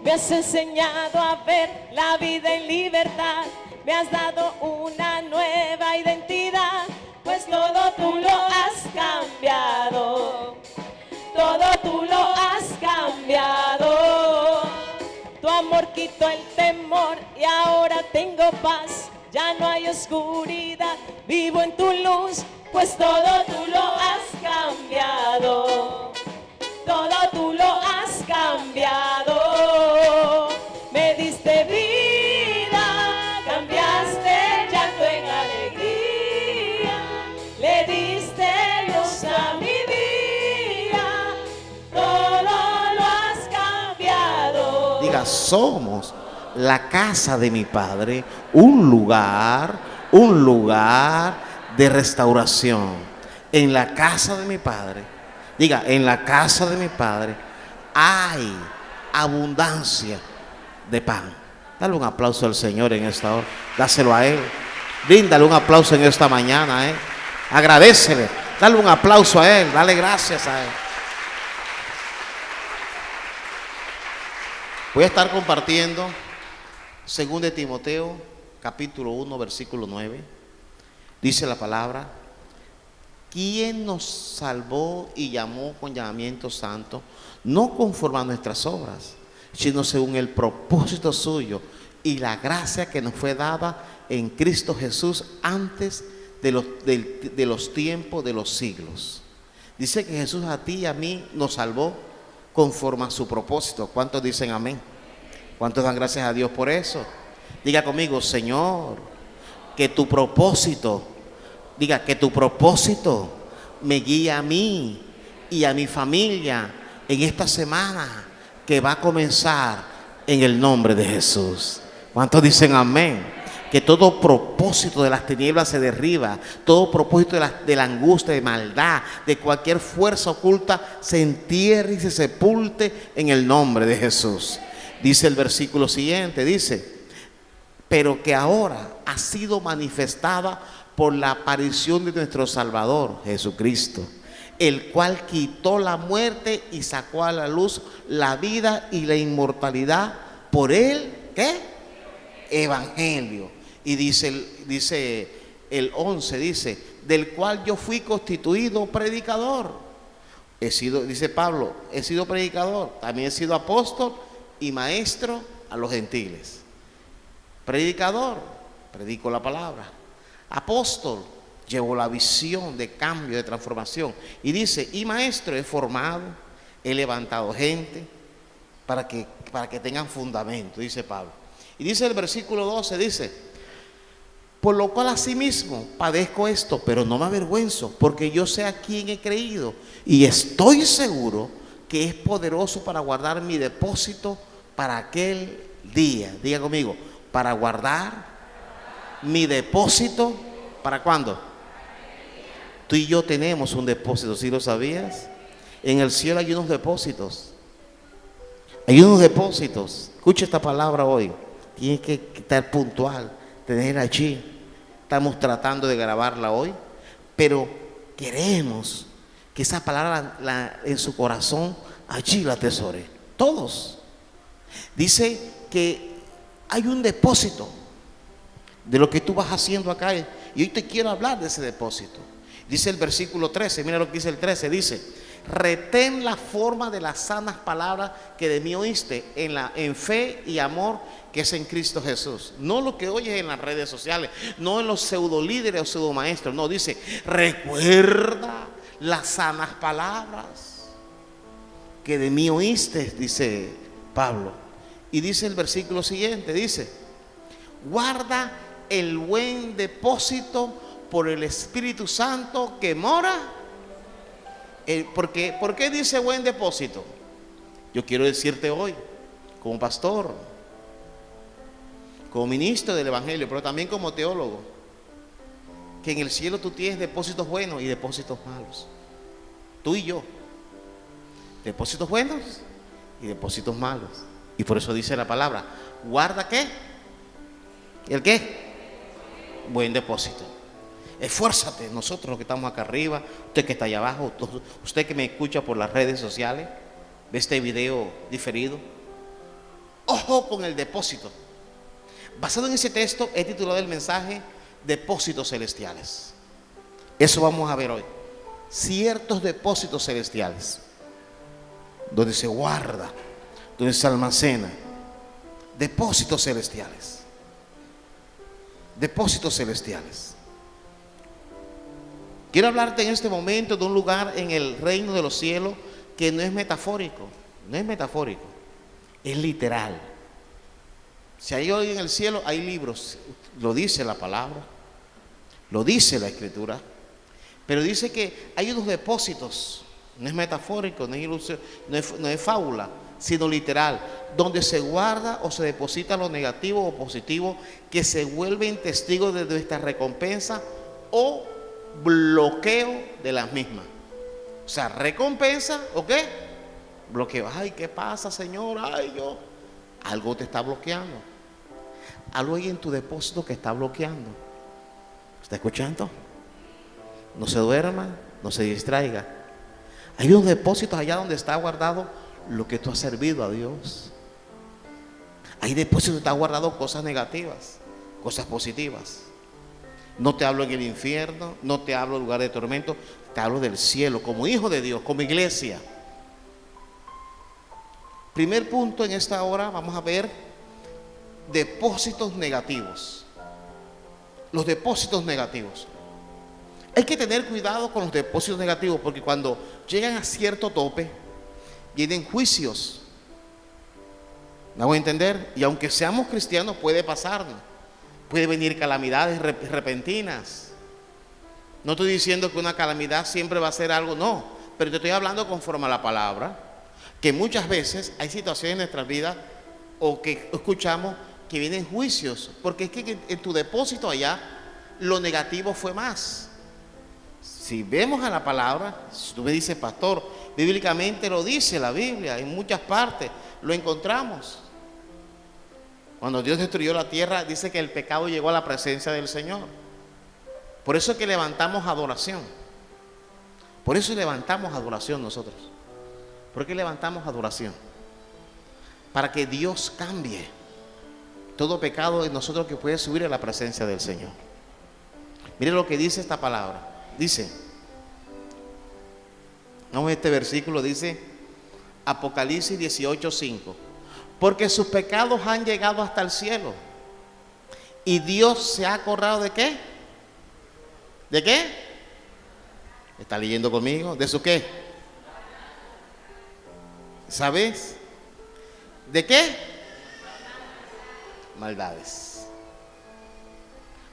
Me has enseñado a ver la vida en libertad. Me has dado una nueva identidad, pues todo tú lo has cambiado. Todo tú lo has cambiado. Tu amor quitó el temor y ahora tengo paz. Ya no hay oscuridad, vivo en tu luz, pues todo tú lo has cambiado. Todo tú lo has cambiado. Me diste vida, cambiaste llanto en alegría. Le diste luz a mi vida, todo lo has cambiado. Diga, somos la casa de mi Padre, un lugar de restauración. En la casa de mi Padre, diga, en la casa de mi Padre hay abundancia de pan. Dale un aplauso al Señor en esta hora, dáselo a Él. Bríndale un aplauso en esta mañana, agradécele, dale un aplauso a Él, dale gracias a Él. Voy a estar compartiendo 2 de Timoteo, capítulo 1, versículo 9. Dice la palabra: ¿quién nos salvó y llamó con llamamiento santo, no conforme a nuestras obras, sino según el propósito suyo y la gracia que nos fue dada en Cristo Jesús antes de los tiempos de los siglos? Dice que Jesús a ti y a mí nos salvó conforme a su propósito. ¿Cuántos dicen amén? ¿Cuántos dan gracias a Dios por eso? Diga conmigo: Señor, que tu propósito, diga, que tu propósito me guíe a mí y a mi familia en esta semana que va a comenzar en el nombre de Jesús. ¿Cuántos dicen amén? Que todo propósito de las tinieblas se derriba, todo propósito de la angustia, de maldad, de cualquier fuerza oculta se entierre y se sepulte en el nombre de Jesús. Dice el versículo siguiente, dice: pero que ahora ha sido manifestada por la aparición de nuestro Salvador Jesucristo, el cual quitó la muerte y sacó a la luz la vida y la inmortalidad por el ¿qué? Evangelio. Y dice el 11, dice: del cual yo fui constituido predicador. Dice Pablo, he sido predicador, también he sido apóstol y maestro a los gentiles. Predicador, predico la palabra. Apóstol, llevo la visión de cambio, de transformación. Y dice, y maestro, he formado, he levantado gente para que tengan fundamento, dice Pablo. Y dice el versículo 12, dice: por lo cual asimismo padezco esto, pero no me avergüenzo, porque yo sé a quién he creído y estoy seguro que es poderoso para guardar mi depósito para aquel día. Diga conmigo: para guardar mi depósito. ¿Para cuándo? Tú y yo tenemos un depósito, ¿sí lo sabías? En el cielo hay unos depósitos. Hay unos depósitos. Escucha esta palabra hoy. Tienes que estar puntual, tener allí. Estamos tratando de grabarla hoy, pero queremos que esa palabra en su corazón allí la atesore. Todos. Dice que hay un depósito de lo que tú vas haciendo acá, y hoy te quiero hablar de ese depósito. Dice el versículo 13, mira lo que dice el 13, dice: retén la forma de las sanas palabras que de mí oíste en fe y amor que es en Cristo Jesús. No lo que oyes en las redes sociales, no en los pseudolíderes o pseudomaestros, no, dice: recuerda las sanas palabras que de mí oíste, dice Pablo. Y dice el versículo siguiente, dice: guarda el buen depósito por el Espíritu Santo que mora. ¿Por qué dice buen depósito? Yo quiero decirte hoy, como pastor, como ministro del Evangelio, pero también como teólogo, que en el cielo tú tienes depósitos buenos y depósitos malos. Tú y yo, depósitos buenos y depósitos malos. Y por eso dice la palabra: guarda ¿qué? ¿El qué? Buen depósito. Esfuérzate. Nosotros los que estamos acá arriba, usted que está allá abajo, usted que me escucha por las redes sociales, ve este video diferido, Ojo con el depósito. Basado en ese texto, he titulado el mensaje Depósitos Celestiales. Eso vamos a ver hoy. Ciertos depósitos celestiales, donde se guarda, donde se almacena. Depósitos celestiales. Depósitos celestiales. Quiero hablarte en este momento de un lugar en el reino de los cielos que no es metafórico. No es metafórico, es literal. Si hay hoy en el cielo, hay libros, lo dice la palabra, lo dice la escritura, pero dice que hay unos depósitos, no es metafórico, no es ilusión, no es fábula, sino literal, donde se guarda o se deposita lo negativo o positivo que se vuelven testigos de nuestra recompensa o bloqueo de las mismas. O sea, recompensa o qué, bloqueo. Ay, ¿qué pasa, Señor? Ay, algo te está bloqueando. Algo hay en tu depósito que está bloqueando. ¿Está escuchando? No se duerma, no se distraiga. Hay unos depósitos allá donde está guardado lo que tú has servido a Dios. Hay depósitos donde está guardado cosas negativas, cosas positivas. No te hablo en el infierno, no te hablo en lugar de tormento, te hablo del cielo, como hijo de Dios, como iglesia. Primer punto en esta hora, vamos a ver depósitos negativos. Los depósitos negativos. Hay que tener cuidado con los depósitos negativos, porque cuando llegan a cierto tope, vienen juicios. ¿Me hago entender? Y aunque seamos cristianos, puede pasarnos. Puede venir calamidades repentinas. No estoy diciendo que una calamidad siempre va a ser algo, no. Pero te estoy hablando conforme a la palabra, que muchas veces hay situaciones en nuestras vidas o que escuchamos que vienen juicios, porque es que en tu depósito allá lo negativo fue más. Si vemos a la palabra, si tú me dices, pastor, bíblicamente lo dice la Biblia, en muchas partes lo encontramos. Cuando Dios destruyó la tierra, dice que el pecado llegó a la presencia del Señor. Por eso es que levantamos adoración. Por eso levantamos adoración nosotros. ¿Por qué levantamos adoración? Para que Dios cambie todo pecado en nosotros que puede subir a la presencia del Señor. Mire lo que dice esta palabra. Dice, vamos a este versículo, dice Apocalipsis 18:5. Porque sus pecados han llegado hasta el cielo. Y Dios se ha acordado ¿de qué? ¿De qué? ¿Está leyendo conmigo? ¿De su qué? ¿Sabes? ¿De qué? Maldades.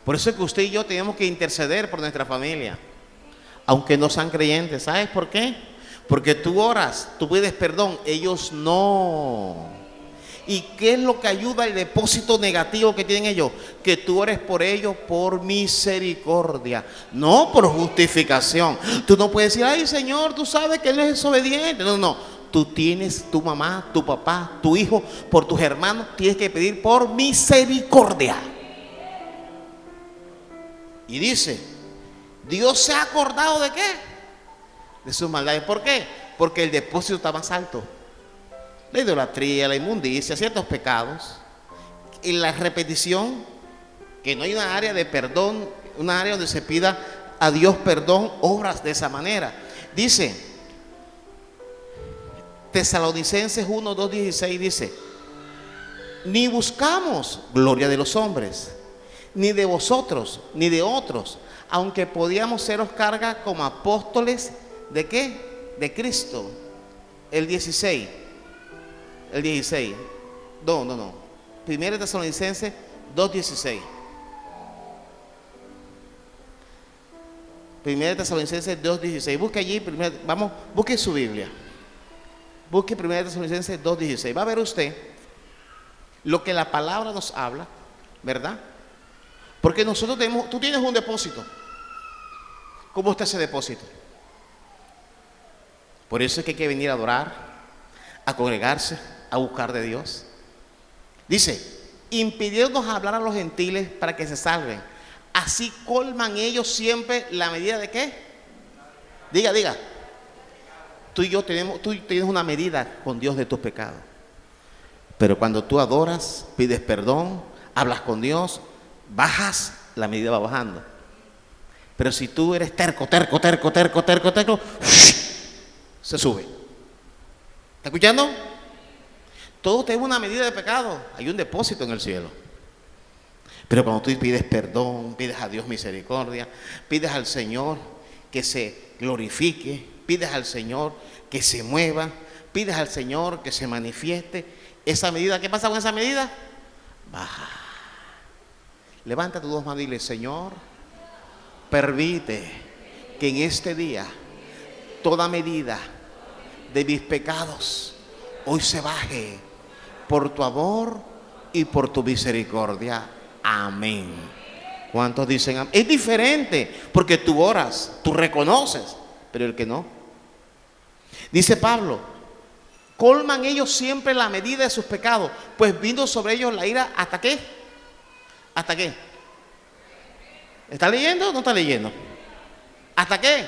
Por eso es que usted y yo tenemos que interceder por nuestra familia, aunque no sean creyentes. ¿Sabes por qué? Porque tú oras, tú pides perdón, ellos no. ¿Y qué es lo que ayuda al depósito negativo que tienen ellos? Que tú ores por ellos por misericordia, no por justificación. Tú no puedes decir, ay Señor, tú sabes que Él es desobediente. No, no. Tú tienes tu mamá, tu papá, tu hijo, por tus hermanos, tienes que pedir por misericordia. Y dice, Dios se ha acordado ¿de qué? De sus maldades. ¿Por qué? Porque el depósito está más alto. La idolatría, la inmundicia, ciertos pecados. Y la repetición, que no hay una área de perdón, una área donde se pida a Dios perdón, obras de esa manera. Dice, Tesalonicenses 1, 2, 16 dice, ni buscamos gloria de los hombres, ni de vosotros, ni de otros, aunque podíamos seros carga como apóstoles, ¿de qué? De Cristo. El 16. No. Primera Tesalonicenses 2:16. Primera Tesalonicenses 2:16. Busque allí, busque su Biblia. Busque Primera Tesalonicenses 2:16. Va a ver usted lo que la palabra nos habla, ¿verdad? Porque nosotros tú tienes un depósito. ¿Cómo está ese depósito? Por eso es que hay que venir a adorar, a congregarse, a buscar de Dios. Dice, impidiéndonos hablar a los gentiles para que se salven. Así colman ellos siempre la medida de ¿qué? Diga. Tú tienes una medida con Dios de tus pecados. Pero cuando tú adoras, pides perdón, hablas con Dios, bajas, la medida va bajando. Pero si tú eres terco, se sube. ¿Está escuchando? Todo tiene una medida de pecado. Hay un depósito en el cielo. Pero cuando tú pides perdón, pides a Dios misericordia, pides al Señor que se glorifique, pides al Señor que se mueva, pides al Señor que se manifieste, esa medida, ¿qué pasa con esa medida? Baja. Levanta tus dos manos y dile: Señor, permite que en este día toda medida de mis pecados hoy se baje por tu amor y por tu misericordia. Amén. ¿Cuántos dicen amén? Es diferente porque tú oras, tú reconoces, pero el que no. Dice Pablo: colman ellos siempre la medida de sus pecados, pues vino sobre ellos la ira. ¿Hasta qué? ¿Hasta qué? ¿Está leyendo o no está leyendo? ¿Hasta qué?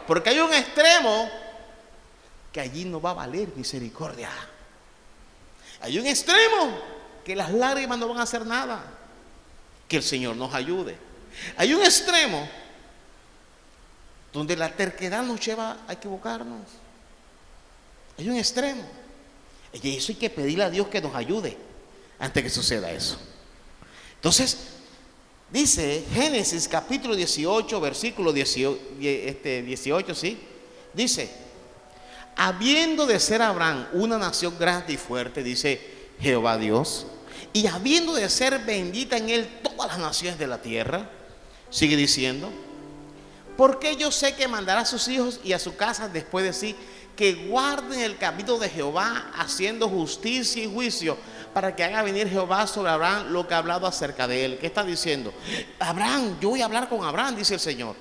Porque hay un extremo que allí no va a valer misericordia. Hay un extremo que las lágrimas no van a hacer nada. Que el Señor nos ayude. Hay un extremo donde la terquedad nos lleva a equivocarnos. Hay un extremo. Y eso hay que pedirle a Dios que nos ayude antes que suceda eso. Entonces, dice Génesis capítulo 18, versículo 18, ¿sí? Dice: habiendo de ser Abraham una nación grande y fuerte, dice Jehová Dios, y habiendo de ser bendita en él todas las naciones de la tierra, sigue diciendo: porque yo sé que mandará a sus hijos y a su casa después de sí, que guarden el camino de Jehová, haciendo justicia y juicio, para que haga venir Jehová sobre Abraham lo que ha hablado acerca de él. ¿Qué está diciendo? Abraham, yo voy a hablar con Abraham, dice el Señor.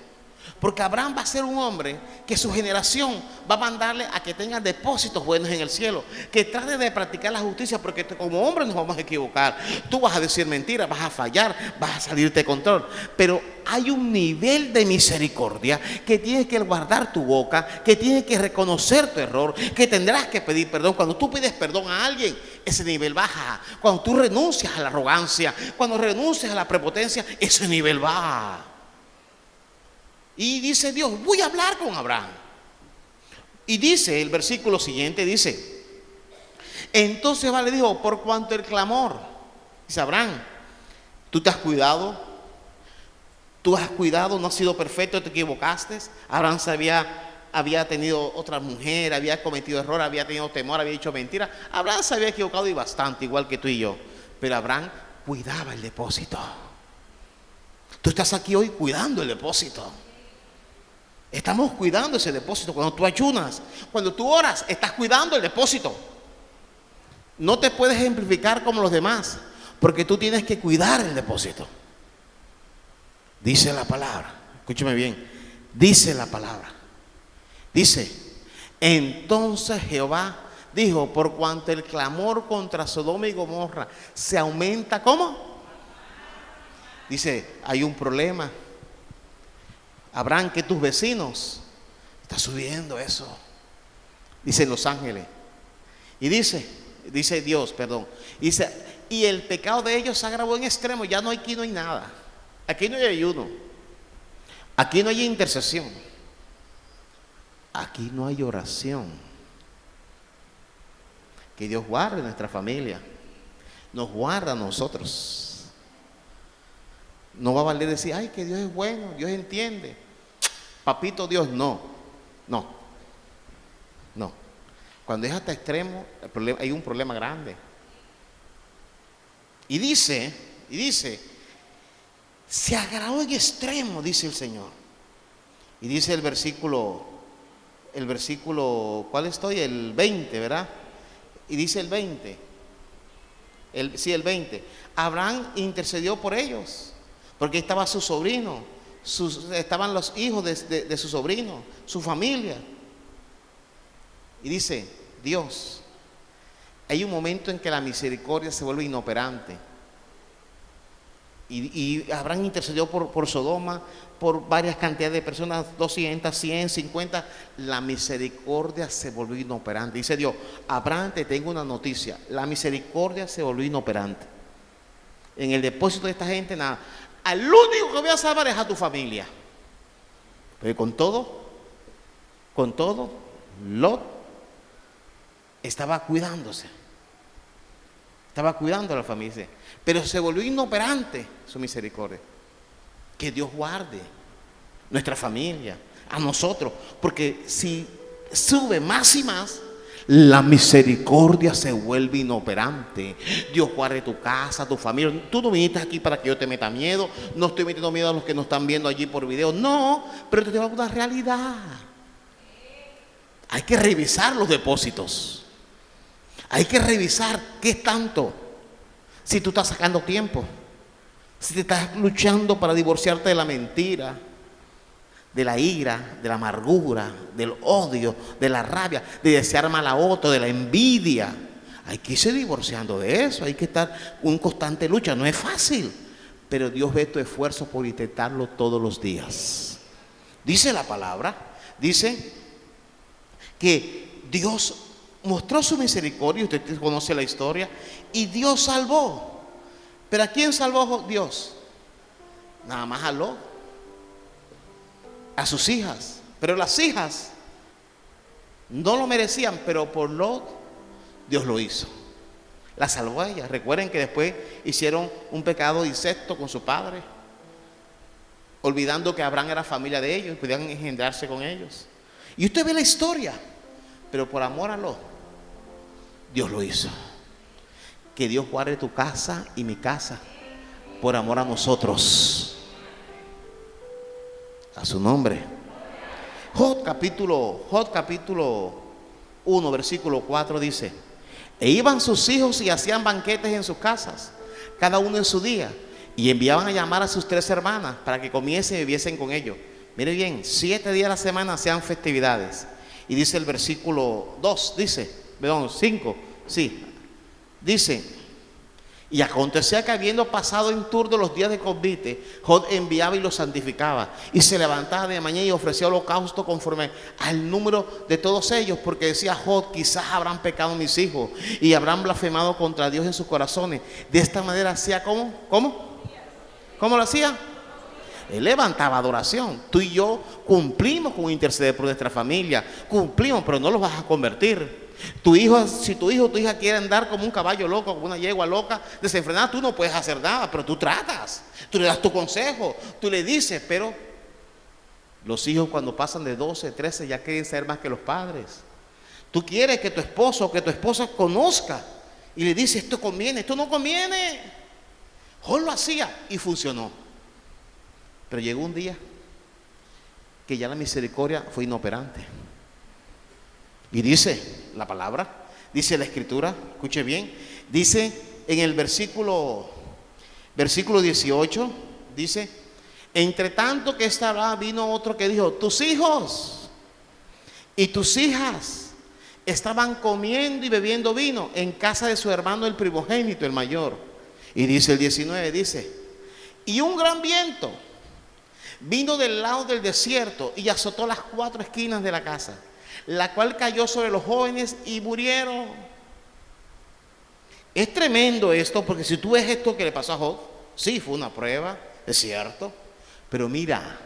Porque Abraham va a ser un hombre que su generación va a mandarle a que tenga depósitos buenos en el cielo, que trate de practicar la justicia, porque como hombre nos vamos a equivocar. Tú vas a decir mentiras, vas a fallar, vas a salirte de control, pero hay un nivel de misericordia que tienes que guardar tu boca, que tienes que reconocer tu error, que tendrás que pedir perdón. Cuando tú pides perdón a alguien, ese nivel baja. Cuando tú renuncias a la arrogancia, cuando renuncias a la prepotencia, ese nivel baja. Y dice Dios: voy a hablar con Abraham. Y dice el versículo siguiente, dice: entonces Jehová le dijo: por cuanto el clamor, dice Abraham, tú te has cuidado, no has sido perfecto, te equivocaste. Abraham había tenido otra mujer, había cometido error, había tenido temor, había dicho mentira. Abraham se había equivocado y bastante, igual que tú y yo. Pero Abraham cuidaba el depósito. Tú estás aquí hoy cuidando el depósito. Estamos cuidando ese depósito. Cuando tú ayunas, cuando tú oras, estás cuidando el depósito. No te puedes ejemplificar como los demás, porque tú tienes que cuidar el depósito. Dice la palabra, escúcheme bien, dice la palabra. Dice: entonces Jehová dijo: por cuanto el clamor contra Sodoma y Gomorra se aumenta, ¿cómo? Dice: hay un problema. Abraham, que tus vecinos, está subiendo eso, dicen los ángeles. Y dice Dios, perdón, dice: y el pecado de ellos se agravó en extremo. Ya no, aquí no hay nada, aquí no hay ayuno, aquí no hay intercesión, aquí no hay oración. Que Dios guarde nuestra familia, nos guarda a nosotros. No va a valer decir: ay, que Dios es bueno, Dios entiende, papito Dios. No. Cuando es hasta extremo, hay un problema grande. Y dice, se agravó en extremo, dice el Señor. Y dice el versículo, ¿cuál estoy? El 20, ¿verdad? Y dice el 20, el 20. Abraham intercedió por ellos, porque estaba su sobrino, estaban los hijos de su sobrino, su familia. Y dice Dios: hay un momento en que la misericordia se vuelve inoperante. Y Abraham intercedió por Sodoma, por varias cantidades de personas, 200, 100, 50. La misericordia se volvió inoperante. Dice Dios: Abraham, te tengo una noticia. La misericordia se volvió inoperante. En el depósito de esta gente, nada. Al único que voy a salvar es a tu familia. Pero con todo, Lot estaba cuidándose. Estaba cuidando a la familia. Pero se volvió inoperante su misericordia. Que Dios guarde nuestra familia, a nosotros. Porque si sube más y más, la misericordia se vuelve inoperante. Dios guarde tu casa, tu familia. Tú no viniste aquí para que yo te meta miedo. No estoy metiendo miedo a los que nos están viendo allí por video. No, pero te digo una realidad. Hay que revisar los depósitos. Hay que revisar qué es tanto. Si tú estás sacando tiempo, si te estás luchando para divorciarte de la mentira, de la ira, de la amargura, del odio, de la rabia, de desear mal a otro, de la envidia, hay que irse divorciando de eso. Hay que estar en constante lucha. No es fácil, pero Dios ve tu esfuerzo por intentarlo todos los días. Dice la palabra, dice que Dios mostró su misericordia. Usted conoce la historia. Y Dios salvó. ¿Pero a quién salvó Dios? Nada más a Lot, a sus hijas. Pero las hijas no lo merecían, pero por Lot Dios lo hizo. La salvó a ella. Recuerden que después hicieron un pecado de incesto con su padre, olvidando que Abraham era familia de ellos y podían engendrarse con ellos. Y usted ve la historia. Pero por amor a Lot, Dios lo hizo. Que Dios guarde tu casa y mi casa por amor a nosotros. A su nombre. Job capítulo 1, versículo 4 dice: e iban sus hijos y hacían banquetes en sus casas, cada uno en su día, y enviaban a llamar a sus 3 hermanas para que comiesen y bebiesen con ellos. Mire bien, 7 días a la semana hacían festividades. Y dice el versículo 2, dice, perdón, 5, sí, dice: y acontecía que habiendo pasado en turno los días de convite, Job enviaba y los santificaba, y se levantaba de mañana y ofrecía holocausto conforme al número de todos ellos, porque decía Job: quizás habrán pecado mis hijos y habrán blasfemado contra Dios en sus corazones. De esta manera hacía, ¿cómo lo hacía? Él levantaba adoración. Tú y yo cumplimos con interceder por nuestra familia, cumplimos, pero no los vas a convertir. Tu hijo, si tu hijo o tu hija quiere andar como un caballo loco, como una yegua loca, desenfrenada, tú no puedes hacer nada, pero tú tratas, tú le das tu consejo, tú le dices. Pero los hijos, cuando pasan de 12, 13, ya quieren ser más que los padres. Tú quieres que tu esposo o que tu esposa conozca y le dice: esto conviene, esto no conviene. Job lo hacía y funcionó. Pero llegó un día que ya la misericordia fue inoperante. Y dice la palabra, dice la escritura, escuche bien, dice en el versículo 18, dice: entre tanto que estaba, vino otro que dijo: tus hijos y tus hijas estaban comiendo y bebiendo vino en casa de su hermano el primogénito, el mayor. Y dice el 19, dice: y un gran viento vino del lado del desierto y azotó las 4 esquinas de la casa, la cual cayó sobre los jóvenes y murieron. Es tremendo esto, porque si tú ves esto que le pasó a Job, sí, fue una prueba, es cierto, pero mira,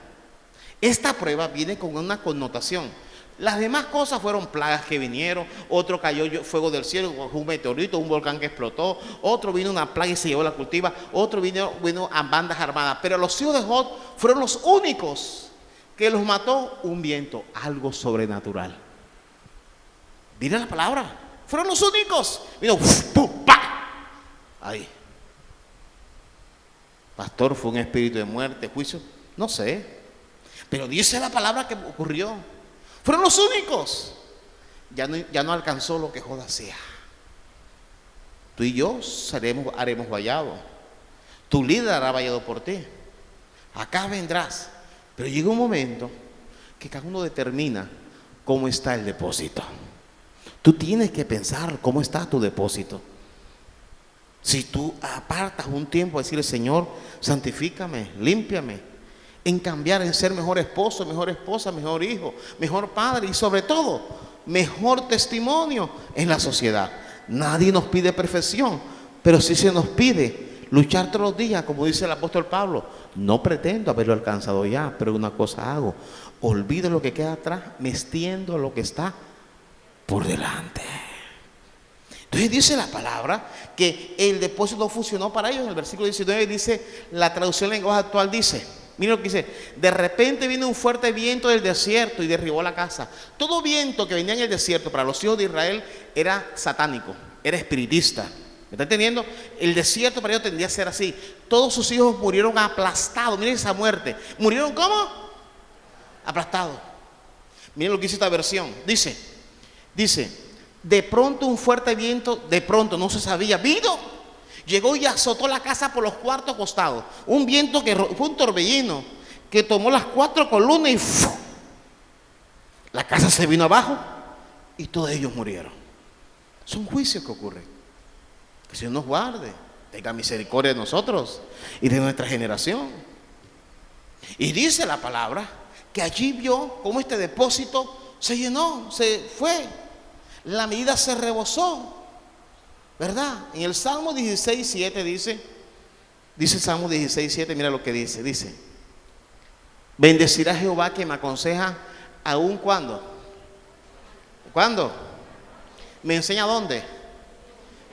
esta prueba viene con una connotación. Las demás cosas fueron plagas que vinieron, otro cayó fuego del cielo, un meteorito, un volcán que explotó, otro vino una plaga y se llevó la cultiva, otro vino a bandas armadas. Pero los hijos de Job fueron los únicos que los mató un viento, algo sobrenatural. Mira la palabra, fueron los únicos. Vino, ¡pum! ¡Pa! Ahí. Pastor, fue un espíritu de muerte, juicio, no sé, pero dice la palabra que ocurrió. Fueron los únicos. Ya no alcanzó lo que Job hacía. Tú y yo haremos vallado. Tu líder hará vallado por ti. Acá vendrás. Pero llega un momento que cada uno determina cómo está el depósito. Tú tienes que pensar cómo está tu depósito. Si tú apartas un tiempo a decirle, Señor, santifícame, límpiame, en cambiar, en ser mejor esposo, mejor esposa, mejor hijo, mejor padre y sobre todo, mejor testimonio en la sociedad. Nadie nos pide perfección, pero sí se nos pide luchar todos los días, como dice el apóstol Pablo. No pretendo haberlo alcanzado ya, pero una cosa hago: olvido lo que queda atrás, me extiendo a lo que está por delante. Entonces dice la palabra que el depósito funcionó para ellos. En el versículo 19 dice, la traducción en lenguaje actual dice, miren lo que dice: de repente vino un fuerte viento del desierto y derribó la casa. Todo viento que venía en el desierto para los hijos de Israel era satánico, era espiritista. ¿Me está entendiendo? El desierto para ellos tendría a ser así. Todos sus hijos murieron aplastados. Miren esa muerte. ¿Murieron cómo? Aplastados. Miren lo que dice esta versión. Dice, de pronto un fuerte viento, de pronto, no se sabía, vino, llegó y azotó la casa por los 4 costados. Un viento que fue un torbellino que tomó las 4 columnas y ¡fu! La casa se vino abajo y todos ellos murieron. Son juicios que ocurren. Que el Señor nos guarde, tenga misericordia de nosotros y de nuestra generación. Y dice la palabra que allí vio cómo este depósito se llenó, se fue. La medida se rebosó, ¿verdad? En el Salmo 16:7 dice Salmo 16:7, mira lo que dice, bendecirá a Jehová que me aconseja aún cuando. ¿Cuándo? ¿Me enseña dónde?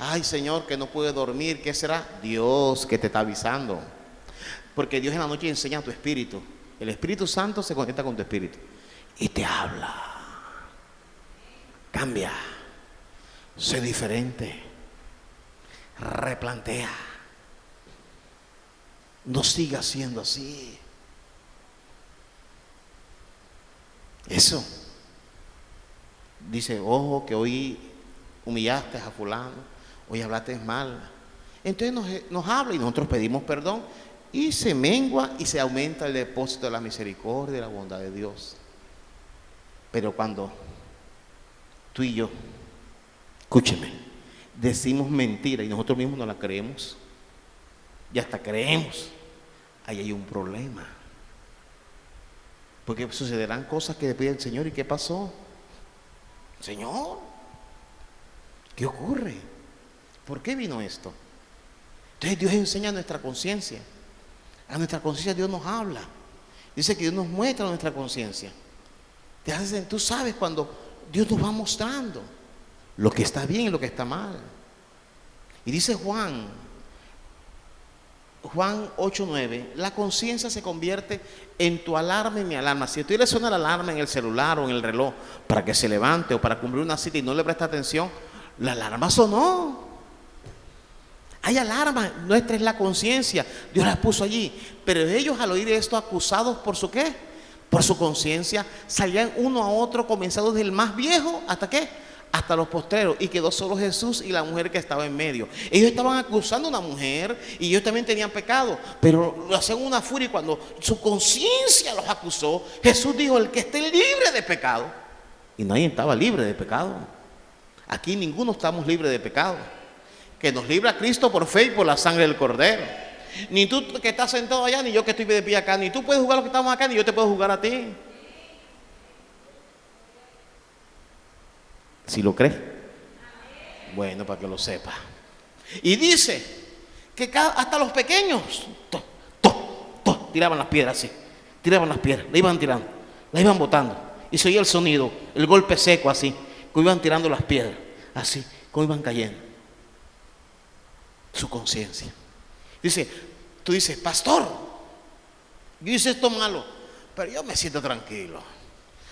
Ay, Señor, que no pude dormir, ¿qué será? Dios que te está avisando. Porque Dios en la noche enseña a tu espíritu. El Espíritu Santo se conecta con tu espíritu y te habla. Cambia, sé diferente, replantea, no sigas siendo así. Eso dice, ojo, que hoy humillaste a fulano, hoy hablaste mal. Entonces nos habla y nosotros pedimos perdón y se mengua y se aumenta el depósito de la misericordia y de la bondad de Dios. Pero cuando tú y yo, escúcheme, decimos mentira y nosotros mismos no la creemos y hasta creemos, ahí hay un problema, porque sucederán cosas que le pide el Señor. ¿Y qué pasó? Señor, ¿qué ocurre? ¿Por qué vino esto? Entonces Dios enseña a nuestra conciencia. A nuestra conciencia Dios nos habla. Dice que Dios nos muestra nuestra conciencia. Tú sabes cuando Dios nos va mostrando lo que está bien y lo que está mal. Y dice Juan 8:9, la conciencia se convierte en tu alarma y mi alarma. Si a ti le suena la alarma en el celular o en el reloj para que se levante o para cumplir una cita y no le presta atención, la alarma sonó. Hay alarma, nuestra es la conciencia, Dios las puso allí. Pero ellos, al oír esto, acusados por su ¿qué? Por su conciencia, salían uno a otro, comenzados desde el más viejo hasta ¿qué? Hasta los postreros, y quedó solo Jesús y la mujer que estaba en medio. Ellos estaban acusando a una mujer y ellos también tenían pecado, pero lo hacían una furia. Y cuando su conciencia los acusó, Jesús dijo: el que esté libre de pecado. Y nadie estaba libre de pecado. Aquí ninguno estamos libres de pecado. Que nos libra Cristo por fe y por la sangre del Cordero. Ni tú que estás sentado allá, ni yo que estoy de pie acá, ni tú puedes jugar a los que estamos acá, ni yo te puedo jugar a ti. ¿Si lo crees? Bueno, para que lo sepa. Y dice que hasta los pequeños tiraban las piedras así. Tiraban las piedras, la iban tirando, la iban botando. Y se oía el sonido, el golpe seco así, como iban tirando las piedras, así, como iban cayendo. Su conciencia. Dice, tú dices: pastor, yo hice esto malo, pero yo me siento tranquilo.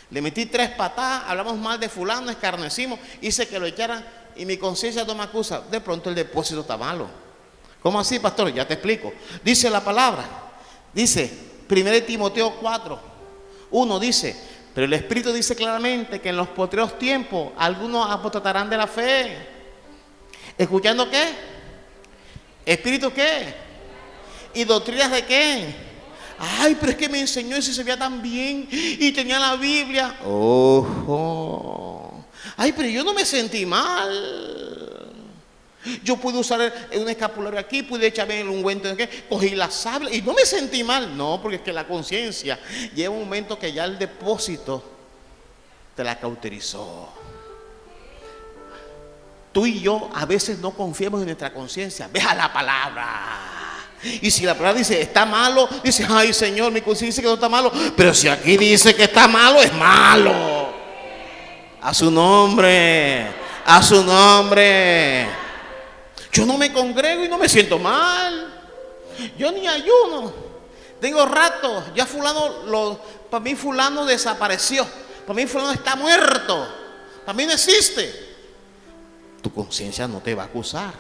Le metí 3 patadas, hablamos mal de fulano, escarnecimos, hice que lo echaran y mi conciencia no me acusa. De pronto el depósito está malo. ¿Cómo así, pastor? Ya te explico. Dice la palabra, dice 1 Timoteo 4:1, dice: pero el Espíritu dice claramente que en los postreros tiempos algunos apostatarán de la fe. ¿Escuchando qué? ¿Espíritu qué? ¿Y doctrinas de qué? Ay, pero es que me enseñó eso y se veía tan bien y tenía la Biblia. Ojo. Ay, pero yo no me sentí mal. Yo pude usar un escapulario aquí, pude echarme el ungüento aquí, cogí la sable y no me sentí mal. No, porque es que la conciencia llega un momento que ya el depósito te la cauterizó. Tú y yo a veces no confiamos en nuestra conciencia. Ve a la palabra. Y si la palabra dice está malo, dice, ay Señor, mi conciencia dice que no está malo. Pero si aquí dice que está malo, es malo. A su nombre, a su nombre. Yo no me congrego y no me siento mal. Yo ni ayuno. Tengo rato. Ya fulano, para mí fulano desapareció. Para mí fulano está muerto. Para mí no existe. Tu conciencia no te va a acusar.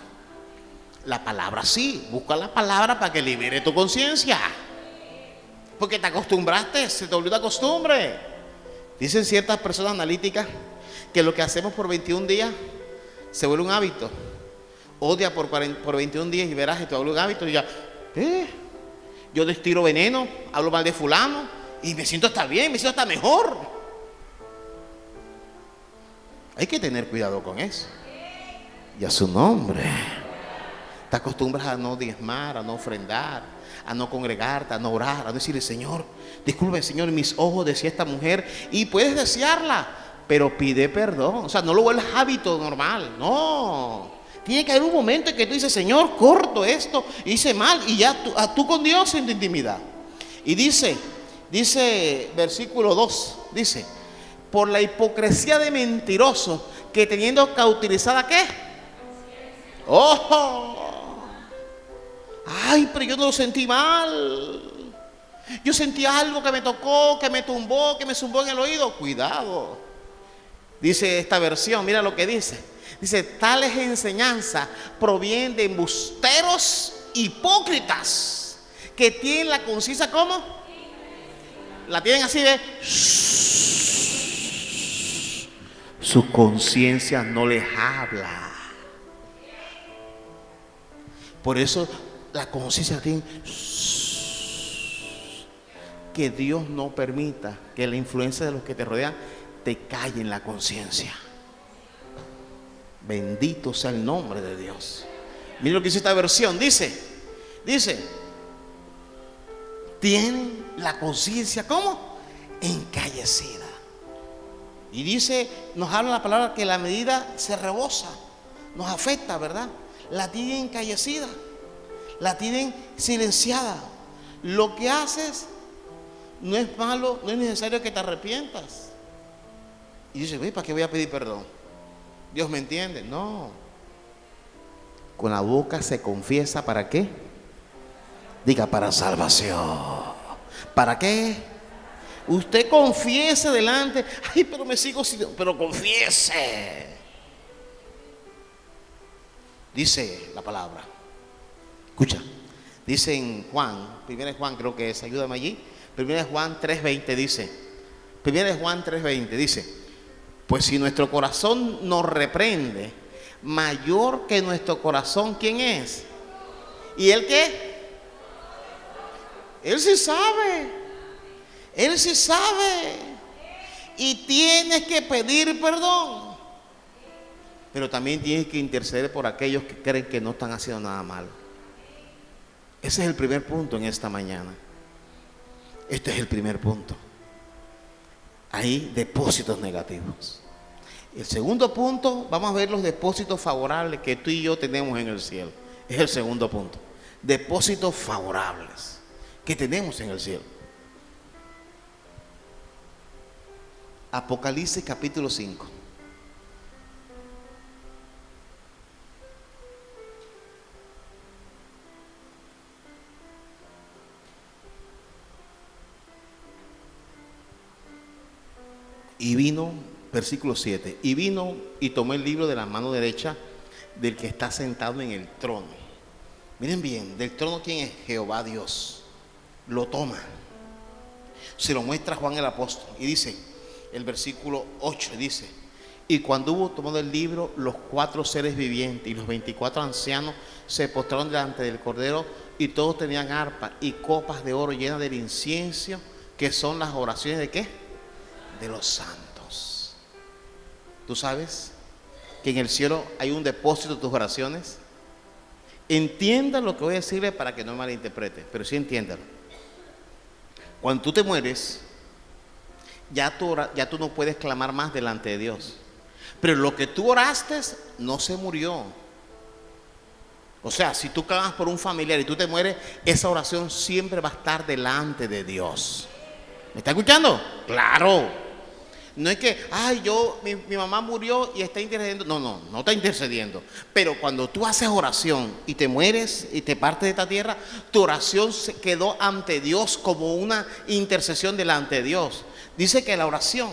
La palabra sí. Busca la palabra para que libere tu conciencia. Porque te acostumbraste, se te olvidó la costumbre. Dicen ciertas personas analíticas que lo que hacemos por 21 días se vuelve un hábito. Odia por 21 días y verás que te vuelve un hábito. Y ya, yo destilo veneno, hablo mal de fulano y me siento hasta bien, me siento hasta mejor. Hay que tener cuidado con eso. Y a su nombre. Te acostumbras a no diezmar, a no ofrendar, a no congregarte, a no orar, a decirle, Señor, disculpe Señor, mis ojos decía esta mujer, y puedes desearla, pero pide perdón. O sea, no lo vuelvas hábito normal, no. Tiene que haber un momento en que tú dices, Señor, corto esto, hice mal, y ya tú con Dios en tu intimidad. Y dice versículo 2, dice, por la hipocresía de mentirosos, que teniendo cauterizada, ¿qué? ¡Oh! Ay, pero yo no lo sentí mal. Yo sentí algo que me tocó, que me tumbó, que me zumbó en el oído. Cuidado. Dice esta versión, mira lo que dice. Dice, tales enseñanzas provienen de embusteros hipócritas que tienen la conciencia, ¿cómo? La tienen así de... Su conciencia no les habla. Por eso la conciencia tiene que Dios no permita que la influencia de los que te rodean te calle en la conciencia. Bendito sea el nombre de Dios. Mira lo que dice esta versión. Dice, tienen la conciencia ¿cómo? Encallecida. Y dice, nos habla la palabra que la medida se rebosa, nos afecta, ¿verdad? La tienen encallecida, la tienen silenciada. Lo que haces no es malo, no es necesario que te arrepientas. Y dice, ¿para qué voy a pedir perdón? Dios me entiende. No. Con la boca se confiesa, ¿para qué? Diga, para salvación. ¿Para qué? Usted confiese delante. Ay, pero me sigo sin... Pero confiese. Dice la palabra. Escucha. Dice en Juan, 1 Juan creo que es, ayúdame allí. 1 Juan 3:20 dice. 1 Juan 3:20 dice. Pues si nuestro corazón nos reprende, mayor que nuestro corazón, ¿quién es? ¿Y él qué? Él sí sabe. Él sí sabe. Y tienes que pedir perdón. Pero también tienes que interceder por aquellos que creen que no están haciendo nada malo. Ese es el primer punto en esta mañana. Este es el primer punto. Hay depósitos negativos. El segundo punto, vamos a ver los depósitos favorables que tú y yo tenemos en el cielo. Es el segundo punto. Depósitos favorables que tenemos en el cielo. Apocalipsis capítulo 5. Y vino, versículo 7, y vino y tomó el libro de la mano derecha del que está sentado en el trono. Miren bien, del trono, ¿quién es? Jehová Dios. Lo toma, se lo muestra a Juan el apóstol y dice, el versículo 8 dice, y cuando hubo tomado el libro, los 4 seres vivientes y los 24 ancianos se postraron delante del Cordero, y todos tenían arpas y copas de oro llenas del incienso, que son las oraciones de ¿qué? De los santos. ¿Tú sabes que en el cielo hay un depósito de tus oraciones? Entienda lo que voy a decirle para que no malinterprete, pero sí entiéndalo. Cuando tú te mueres, ya tú no puedes clamar más delante de Dios. Pero lo que tú oraste no se murió. O sea, si tú clamas por un familiar y tú te mueres, esa oración siempre va a estar delante de Dios. ¿Me está escuchando? Claro. No es que, ay, mi mamá murió y está intercediendo. No está intercediendo. Pero cuando tú haces oración y te mueres y te partes de esta tierra, tu oración se quedó ante Dios como una intercesión delante de Dios. Dice que la oración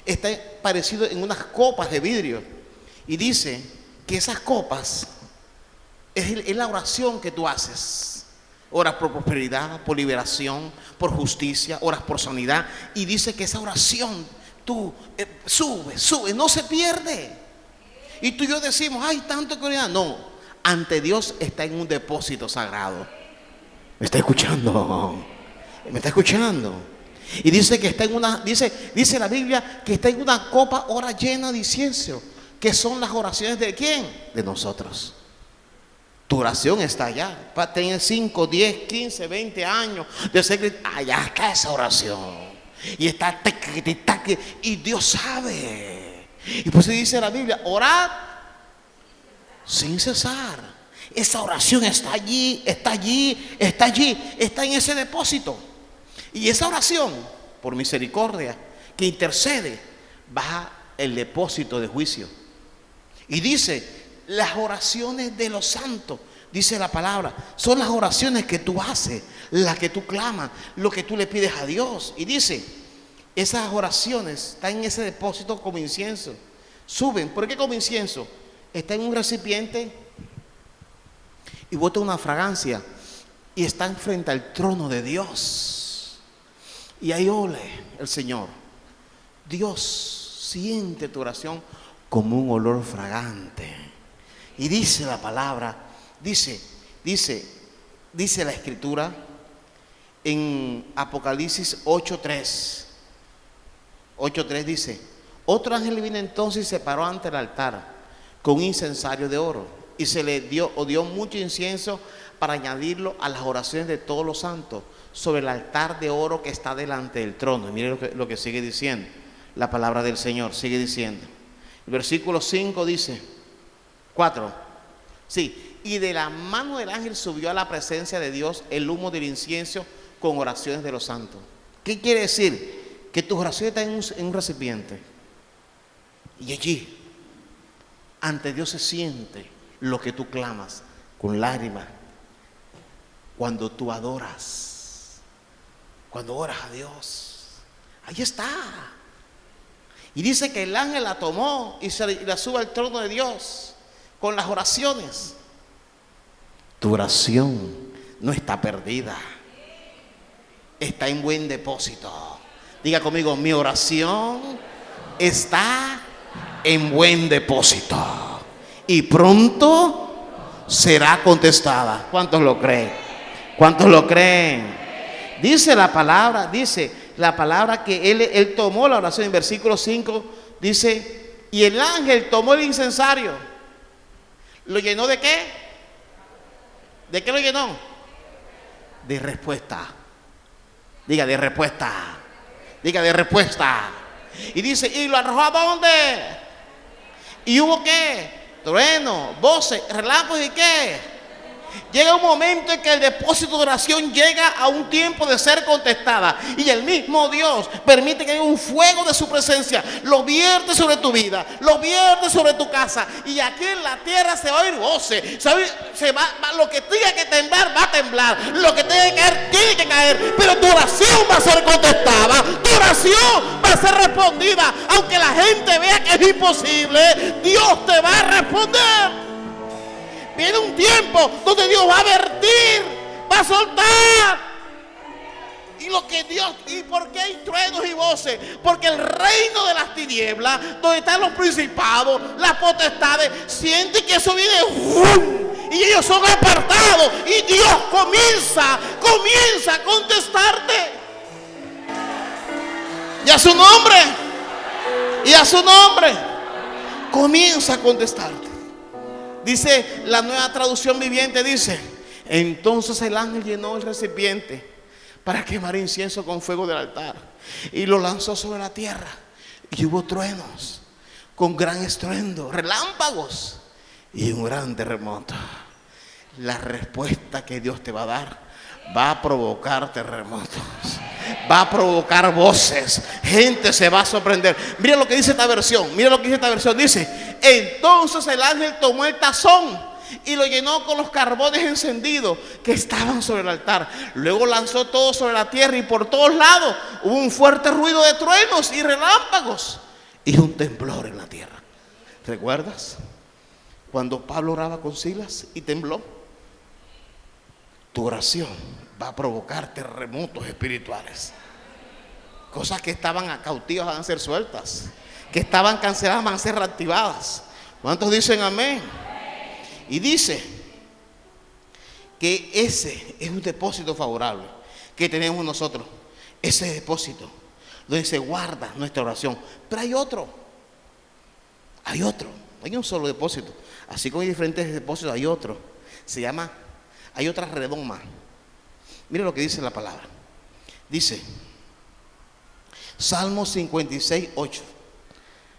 está parecido en unas copas de vidrio. Y dice que esas copas es la oración que tú haces. Oras por prosperidad, por liberación, por justicia, oras por sanidad. Y dice que esa oración tú sube, no se pierde. Y tú y yo decimos, ay, tanto que orar. No, ante Dios está en un depósito sagrado. ¿Me está escuchando? ¿Me está escuchando? Y dice que está en una, dice la Biblia que está en una copa ahora llena de incienso, que son las oraciones de ¿quién? De nosotros. Tu oración está allá. Tener 5, 10, 15, 20 años de ser, allá está esa oración. Y está y Dios sabe. Y pues dice la Biblia, orad sin cesar. Esa oración está allí, está en ese depósito. Y esa oración, por misericordia, que intercede, baja el depósito de juicio. Y dice, las oraciones de los santos, dice la palabra, son las oraciones que tú haces, las que tú clamas, lo que tú le pides a Dios. Y dice, esas oraciones están en ese depósito como incienso. Suben, ¿por qué como incienso? Está en un recipiente y bota una fragancia y están frente al trono de Dios. Y ahí ole el Señor. Dios siente tu oración como un olor fragante. Y dice la palabra, dice la Escritura en Apocalipsis 8:3. 8:3 dice, otro ángel vino entonces y se paró ante el altar con un incensario de oro y se le dio mucho incienso para añadirlo a las oraciones de todos los santos sobre el altar de oro que está delante del trono. Y mire lo que sigue diciendo la palabra del Señor, sigue diciendo. El versículo 5 dice, 4, sí, y de la mano del ángel subió a la presencia de Dios el humo del incienso con oraciones de los santos. ¿Qué quiere decir? Que tus oraciones están en un recipiente y allí ante Dios se siente lo que tú clamas con lágrimas cuando tú adoras, cuando oras a Dios. Ahí está. Y dice que el ángel la tomó y la sube al trono de Dios con las oraciones. Tu oración no está perdida, está en buen depósito. Diga conmigo, mi oración está en buen depósito y pronto será contestada. ¿Cuántos lo creen? ¿Cuántos lo creen? Dice la palabra que él tomó la oración. En versículo 5 dice, y el ángel tomó el incensario. ¿Lo llenó de qué? ¿De qué lo llenó? De respuesta. Diga, de respuesta. Diga, de respuesta. Y dice, ¿y lo arrojó a dónde? ¿Y hubo qué? Trueno, voces, relámpagos y qué. Llega un momento en que el depósito de oración llega a un tiempo de ser contestada. Y el mismo Dios permite que haya un fuego de su presencia. Lo vierte sobre tu vida, lo vierte sobre tu casa. Y aquí en la tierra se va a oír voces. Lo que tenga que temblar, va a temblar. Lo que tenga que caer, tiene que caer. Pero tu oración va a ser contestada. Tu oración va a ser respondida. Aunque la gente vea que es imposible, Dios te va a responder. Viene un tiempo donde Dios va a vertir, va a soltar. ¿Y por qué hay truenos y voces? Porque el reino de las tinieblas, donde están los principados, las potestades, sienten que eso viene y ellos son apartados. Y Dios comienza a contestarte. Y a su nombre. comienza a contestarte. Dice la Nueva Traducción Viviente, dice: entonces el ángel llenó el recipiente para quemar incienso con fuego del altar y lo lanzó sobre la tierra, y hubo truenos con gran estruendo, relámpagos y un gran terremoto. La respuesta que Dios te va a dar va a provocar terremotos, va a provocar voces, gente se va a sorprender. Mira lo que dice esta versión, mira lo que dice esta versión. Dice: entonces el ángel tomó el tazón y lo llenó con los carbones encendidos que estaban sobre el altar. Luego lanzó todo sobre la tierra, y por todos lados hubo un fuerte ruido de truenos y relámpagos y un temblor en la tierra. ¿Recuerdas cuando Pablo oraba con Silas y tembló? Tu oración va a provocar terremotos espirituales. Cosas que estaban cautivas van a ser sueltas, que estaban canceladas van a ser reactivadas. ¿Cuántos dicen amén? Y dice que ese es un depósito favorable que tenemos nosotros, ese depósito donde se guarda nuestra oración. Pero hay otro, no hay un solo depósito. Así como hay diferentes depósitos, hay otro. Hay otra redoma. Mira lo que dice la palabra. Dice Salmo 56, 8: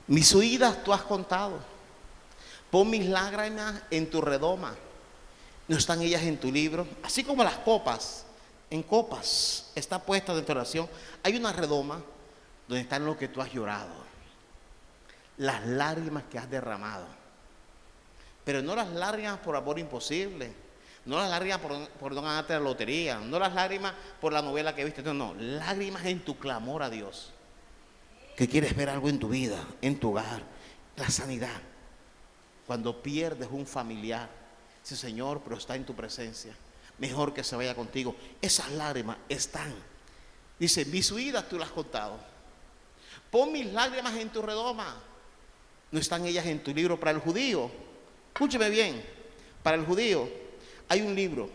mis huidas tú has contado, pon mis lágrimas en tu redoma, no están ellas en tu libro. Así como las copas, en copas está puesta de tu oración, hay una redoma donde están lo que tú has llorado, las lágrimas que has derramado. Pero no las lágrimas por amor imposible, no las lágrimas por no ganarte la lotería, no las lágrimas por la novela que viste, no, lágrimas en tu clamor a Dios, que quieres ver algo en tu vida, en tu hogar, la sanidad. Cuando pierdes un familiar, dice: Señor, pero está en tu presencia, mejor que se vaya contigo. Esas lágrimas están. Dice: mis huidas tú las has contado, pon mis lágrimas en tu redoma, no están ellas en tu libro. Para el judío, escúcheme bien, para el judío hay un libro,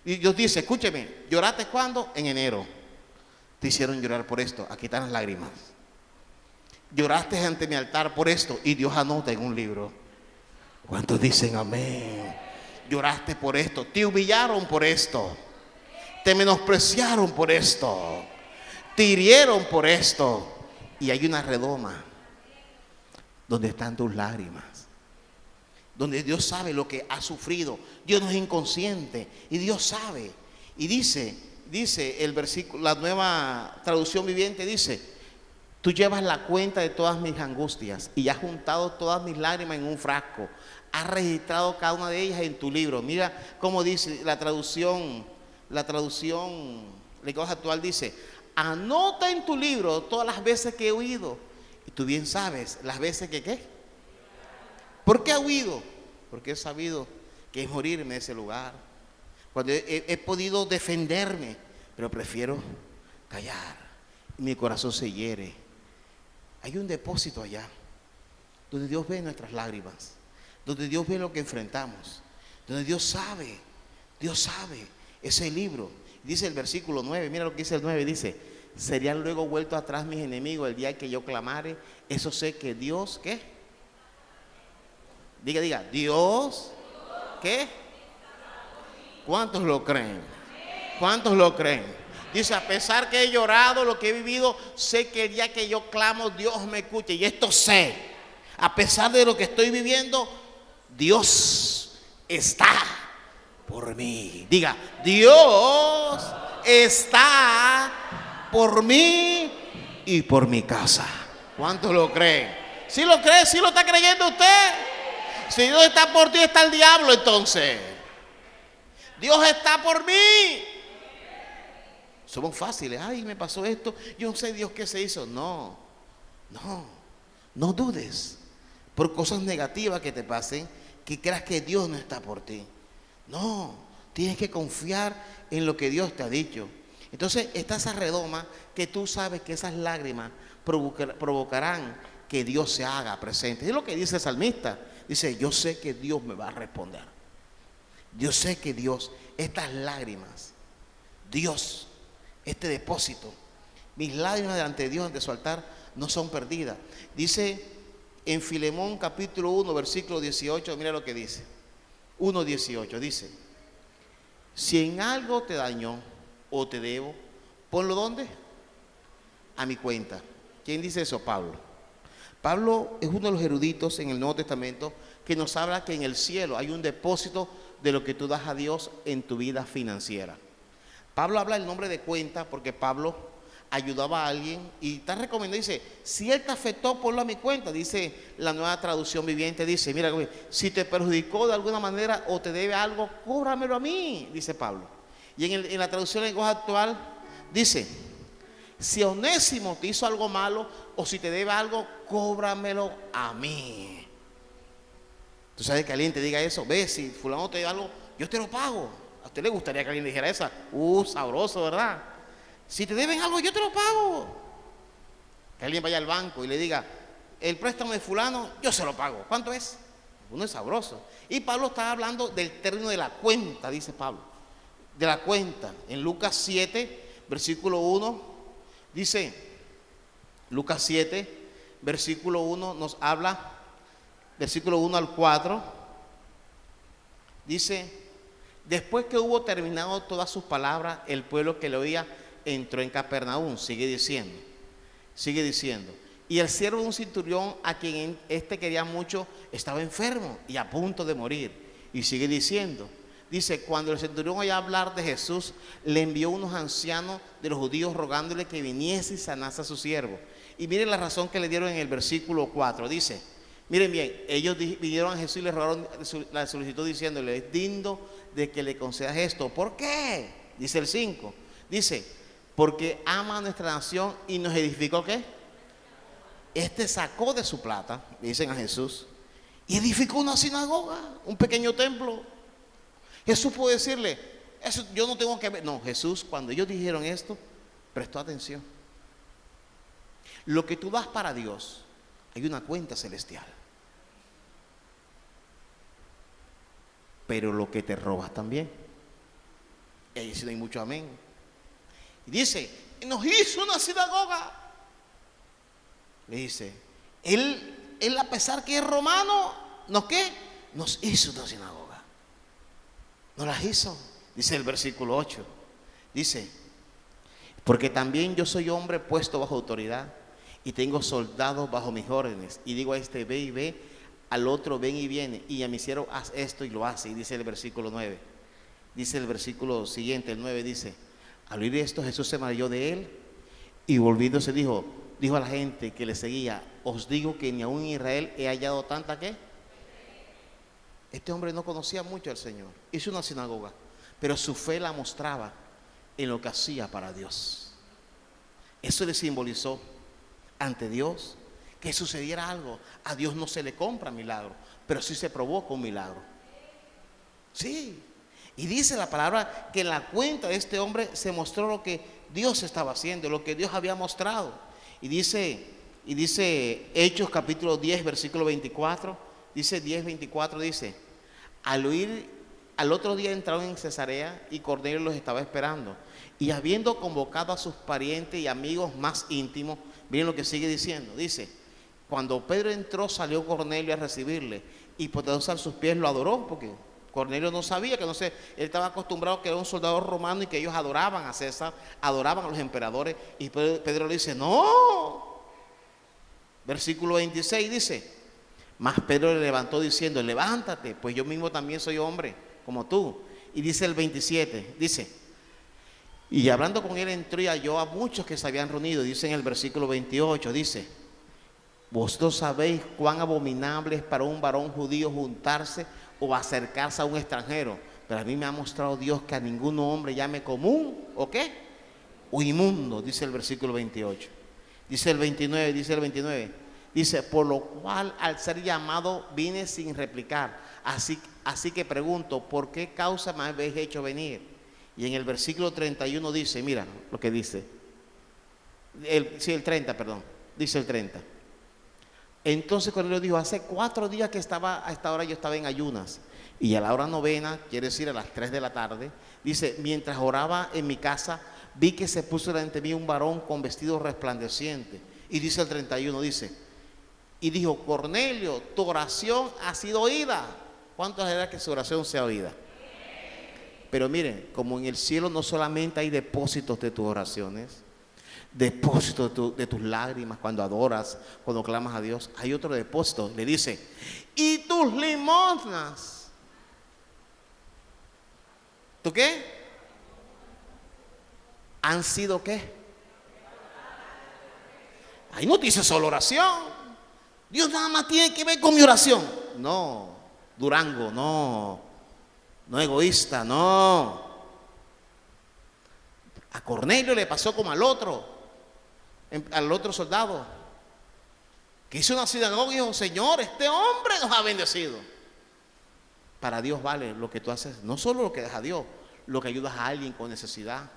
y Dios dice: escúcheme, ¿lloraste cuándo? En enero. Te hicieron llorar por esto, aquí están las lágrimas. Lloraste ante mi altar por esto, y Dios anota en un libro. ¿Cuántos dicen amén? Lloraste por esto, te humillaron por esto, te menospreciaron por esto, te hirieron por esto, y hay una redoma donde están tus lágrimas, donde Dios sabe lo que has sufrido. Dios no es inconsciente, y Dios sabe. Y dice el versículo, la Nueva Traducción Viviente dice: tú llevas la cuenta de todas mis angustias y has juntado todas mis lágrimas en un frasco. Has registrado cada una de ellas en tu libro. Mira cómo dice la traducción lenguaje actual, dice: anota en tu libro todas las veces que he huido. Y tú bien sabes las veces que ¿qué? ¿Por qué he huido? Porque he sabido que es morirme de ese lugar. Cuando he podido defenderme, pero prefiero callar. Mi corazón se hiere. Hay un depósito allá donde Dios ve nuestras lágrimas, donde Dios ve lo que enfrentamos, donde Dios sabe ese libro. Dice el versículo 9, mira lo que dice el 9, dice: serían luego vueltos atrás mis enemigos el día que yo clamare. Eso sé que Dios, ¿qué? Diga, Dios, ¿qué? ¿Cuántos lo creen? ¿Cuántos lo creen? Dice: a pesar que he llorado lo que he vivido, sé que el día que yo clamo, Dios me escucha. Y esto sé, a pesar de lo que estoy viviendo, Dios está por mí. Diga: Dios está por mí y por mi casa. ¿Cuántos lo creen? ¿Sí lo cree? ¿Sí lo está creyendo usted? Si Dios está por ti, está el diablo entonces. Dios está por mí. Somos fáciles. Ay, me pasó esto, yo no sé Dios qué se hizo. No dudes por cosas negativas que te pasen, que creas que Dios no está por ti. No, tienes que confiar en lo que Dios te ha dicho. Entonces está esa redoma que tú sabes que esas lágrimas provocarán que Dios se haga presente. Es lo que dice el salmista. Dice: yo sé que Dios me va a responder. Yo sé que Dios, estas lágrimas, Dios, este depósito, mis lágrimas delante de Dios, ante su altar, no son perdidas. Dice en Filemón capítulo 1, versículo 18, mira lo que dice. 1:18 dice: si en algo te dañó o te debo, ponlo ¿dónde? A mi cuenta. ¿Quién dice eso? Pablo. Pablo es uno de los eruditos en el Nuevo Testamento que nos habla que en el cielo hay un depósito de lo que tú das a Dios en tu vida financiera. Pablo habla el nombre de cuenta porque Pablo ayudaba a alguien y está recomendado, dice, si él te afectó, ponlo a mi cuenta. Dice la Nueva Traducción Viviente, dice, mira, si te perjudicó de alguna manera o te debe algo, cóbramelo a mí, dice Pablo. Y en la traducción en lenguaje actual dice, si Onésimo te hizo algo malo o si te debe algo, cóbramelo a mí. Tú sabes que alguien te diga eso, ve, si fulano te debe algo, yo te lo pago. ¿A usted le gustaría que alguien dijera esa? Sabroso, ¿verdad? Si te deben algo, yo te lo pago. Que alguien vaya al banco y le diga, el préstamo de fulano, yo se lo pago. ¿Cuánto es? Uno es sabroso. Y Pablo está hablando del término de la cuenta, dice Pablo. De la cuenta. En Lucas 7, versículo 1, dice, Lucas 7, versículo 1 nos habla, versículo 1 al 4, dice, después que hubo terminado todas sus palabras, el pueblo que le oía entró en Capernaum. Sigue diciendo, y el siervo de un centurión a quien éste quería mucho estaba enfermo y a punto de morir. Y sigue diciendo, dice, cuando el centurión oyó hablar de Jesús, le envió unos ancianos de los judíos rogándole que viniese y sanase a su siervo. Y miren la razón que le dieron en el versículo 4, dice, miren bien, ellos vinieron a Jesús y le rogaron la solicitud diciéndole, es digno de que le concedas esto. ¿Por qué? Dice el 5, dice, porque ama a nuestra nación y nos edificó, ¿qué? Este sacó de su plata, dicen a Jesús, y edificó una sinagoga, un pequeño templo. Jesús puede decirle, eso yo no tengo que ver. No, Jesús, cuando ellos dijeron esto, prestó atención. Lo que tú das para Dios, hay una cuenta celestial. Pero lo que te robas también. Y ahí sí no hay mucho amén. Y dice, nos hizo una sinagoga. Le dice, él a pesar que es romano, nos hizo una sinagoga. No las hizo. Dice el versículo 8. Dice, porque también yo soy hombre puesto bajo autoridad y tengo soldados bajo mis órdenes. Y digo a este, ve y ve, al otro ven y viene, y a mi siervo haz esto y lo hace. Y dice el versículo 9. Dice el versículo siguiente, el 9 dice, al oír esto Jesús se maravilló de él y volviéndose dijo a la gente que le seguía, os digo que ni aún en Israel he hallado tanta ¿qué? Este hombre no conocía mucho al Señor, hizo una sinagoga, pero su fe la mostraba en lo que hacía para Dios. Eso le simbolizó ante Dios que sucediera algo. A Dios no se le compra milagro, pero sí se provoca un milagro. Sí. Y dice la palabra que en la cuenta de este hombre se mostró lo que Dios estaba haciendo, lo que Dios había mostrado. Y dice Hechos capítulo 10, versículo 24, dice 10:24, dice, al otro día entraron en Cesarea y Cornelio los estaba esperando. Y habiendo convocado a sus parientes y amigos más íntimos, miren lo que sigue diciendo, dice, cuando Pedro entró salió Cornelio a recibirle y por usar sus pies lo adoró, porque Cornelio no sabía, él estaba acostumbrado que era un soldado romano y que ellos adoraban a César, adoraban a los emperadores. Y Pedro le dice, no. Versículo 26 dice, mas Pedro le levantó diciendo, levántate, pues yo mismo también soy hombre, como tú. Y dice el 27, dice, y hablando con él entró y halló a muchos que se habían reunido. Dice en el versículo 28, dice, vosotros sabéis cuán abominable es para un varón judío juntarse o acercarse a un extranjero, pero a mí me ha mostrado Dios que a ningún hombre llame común o qué, o inmundo, dice el versículo 28. Dice el 29, dice, por lo cual al ser llamado vine sin replicar, así que pregunto, ¿por qué causa me habéis hecho venir? Y en el versículo 31 dice, mira lo que dice, el 30, dice el 30. Entonces Cornelio dijo, hace 4 días que a esta hora yo estaba en ayunas, y a la hora novena, quiere decir a las 3 de la tarde, dice, mientras oraba en mi casa, vi que se puso delante de mí un varón con vestido resplandeciente. Y dice el 31, dice, y dijo: Cornelio, tu oración ha sido oída. ¿Cuántos hará que su oración sea oída? Pero miren, como en el cielo no solamente hay depósitos de tus oraciones, depósitos de tus lágrimas cuando adoras, cuando clamas a Dios, hay otro depósito. Le dice: y tus limosnas. ¿Tú qué? ¿Han sido qué? Ahí no dice solo oración. Dios nada más tiene que ver con mi oración. No, Durango, no. No egoísta, no. A Cornelio le pasó como al otro soldado, que hizo una sinagoga y dijo: Señor, este hombre nos ha bendecido. Para Dios vale lo que tú haces, no solo lo que das a Dios, lo que ayudas a alguien con necesidad,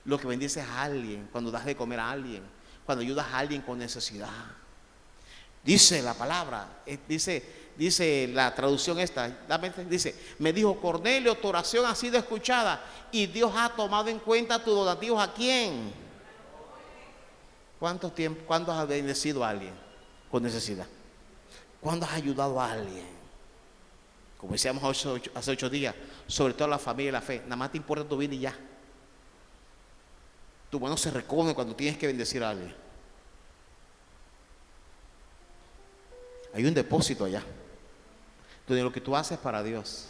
lo que bendices a alguien, cuando das de comer a alguien, cuando ayudas a alguien con necesidad. Dice la palabra, dice la traducción esta, dice: me dijo Cornelio, tu oración ha sido escuchada y Dios ha tomado en cuenta tus donativos. ¿A quién? ¿Cuándo has bendecido a alguien con necesidad? ¿Cuándo has ayudado a alguien? Como decíamos hace 8 días, sobre todo la familia y la fe, nada más te importa tu vida y ya. Tu mano se recoge cuando tienes que bendecir a alguien. Hay un depósito allá, donde lo que tú haces para Dios.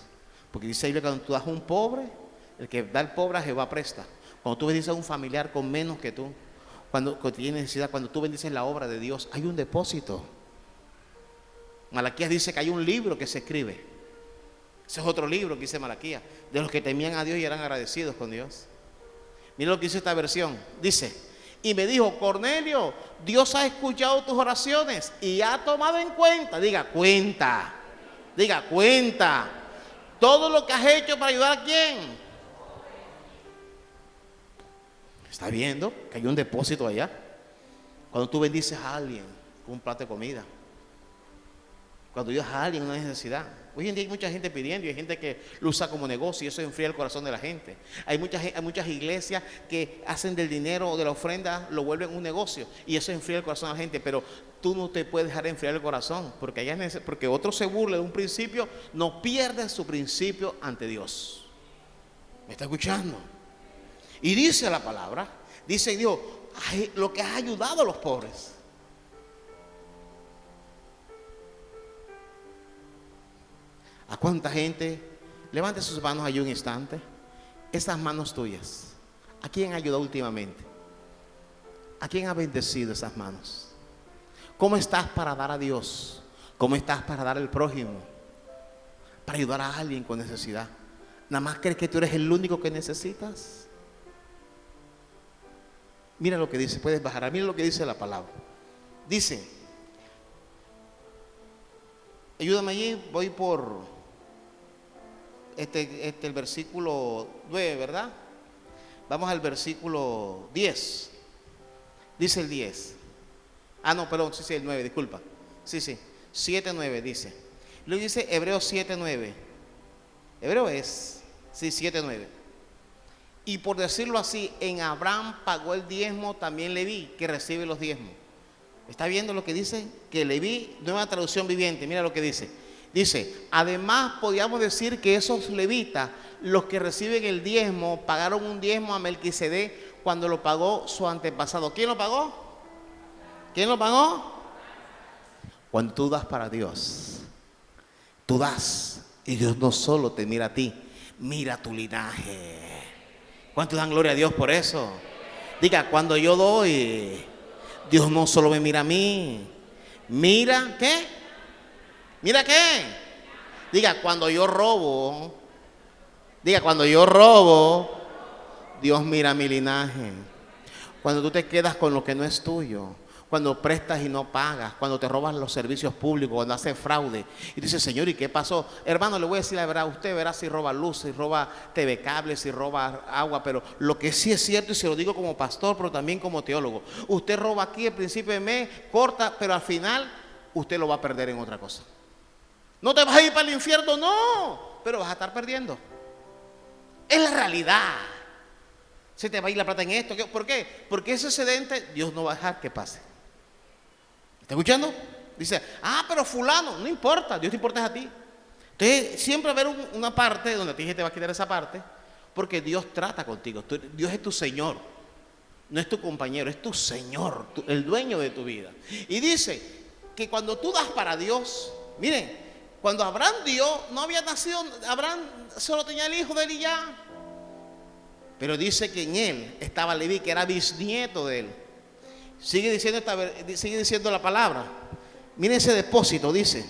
Porque dice ahí que cuando tú das a un pobre, el que da el pobre a Jehová presta. Cuando tú bendices a un familiar con menos que tú, cuando tiene necesidad, cuando tú bendices la obra de Dios, hay un depósito. Malaquías dice que hay un libro que se escribe. Ese es otro libro que dice Malaquías, de los que temían a Dios y eran agradecidos con Dios. Mira lo que dice esta versión. Dice: y me dijo: Cornelio, Dios ha escuchado tus oraciones y ha tomado en cuenta, diga cuenta, todo lo que has hecho para ayudar a quién. ¿Está viendo que hay un depósito allá? Cuando tú bendices a alguien con un plato de comida, cuando ayudas a alguien en una necesidad. Hoy en día hay mucha gente pidiendo y hay gente que lo usa como negocio y eso enfría el corazón de la gente. Hay muchas iglesias que hacen del dinero o de la ofrenda, lo vuelven un negocio y eso enfría el corazón de la gente. Pero tú no te puedes dejar enfriar el corazón porque otro se burla de un principio, no pierdes su principio ante Dios. ¿Me está escuchando? Y dice la palabra, dice Dios, lo que has ayudado a los pobres. ¿A cuánta gente? Levante sus manos allí un instante. Esas manos tuyas, ¿a quién ha ayudado últimamente? ¿A quién ha bendecido esas manos? ¿Cómo estás para dar a Dios? ¿Cómo estás para dar al prójimo? Para ayudar a alguien con necesidad. ¿Nada más crees que tú eres el único que necesitas? Mira lo que dice, puedes bajar, mira lo que dice la palabra. Dice, ayúdame allí, voy por el versículo 9, ¿verdad? Vamos al versículo 10. Dice el 10. Ah, no, perdón, sí, el 9, disculpa. Sí, 7, 9 dice. Luego dice Hebreos 7, 9. Hebreo es, 7, 9. Y por decirlo así, en Abraham pagó el diezmo también Leví, que recibe los diezmos. ¿Está viendo lo que dice? Que Leví, nueva traducción viviente, mira lo que dice. Dice, además podríamos decir que esos levitas, los que reciben el diezmo, pagaron un diezmo a Melquisedec cuando lo pagó su antepasado. ¿Quién lo pagó? ¿Quién lo pagó? Cuando tú das para Dios, tú das y Dios no solo te mira a ti, mira tu linaje. ¿Cuántos dan gloria a Dios por eso? Diga, cuando yo doy, Dios no solo me mira a mí, mira, ¿qué? ¿Mira qué? Diga, cuando yo robo, Dios mira mi linaje. Cuando tú te quedas con lo que no es tuyo, cuando prestas y no pagas, cuando te robas los servicios públicos, cuando haces fraude y dices, Señor, ¿y qué pasó? Hermano, le voy a decir la verdad, usted verá si roba luz, si roba TV cable, si roba agua, pero lo que sí es cierto, y se lo digo como pastor, pero también como teólogo, usted roba aquí al principio de mes, corta, pero al final usted lo va a perder en otra cosa. No te vas a ir para el infierno, no, pero vas a estar perdiendo. Es la realidad. Se te va a ir la plata en esto. ¿Por qué? Porque ese excedente Dios no va a dejar que pase. ¿Está escuchando? Dice, pero fulano, no importa, Dios te importa a ti. Entonces siempre va a haber una parte donde a ti te va a quitar esa parte, porque Dios trata contigo. Dios es tu Señor, no es tu compañero, es tu Señor, el dueño de tu vida. Y dice que cuando tú das para Dios, miren, cuando Abraham dio, no había nacido, Abraham solo tenía el hijo de él y ya. Pero dice que en él estaba Leví, que era bisnieto de él. Sigue diciendo la palabra. Miren ese depósito, dice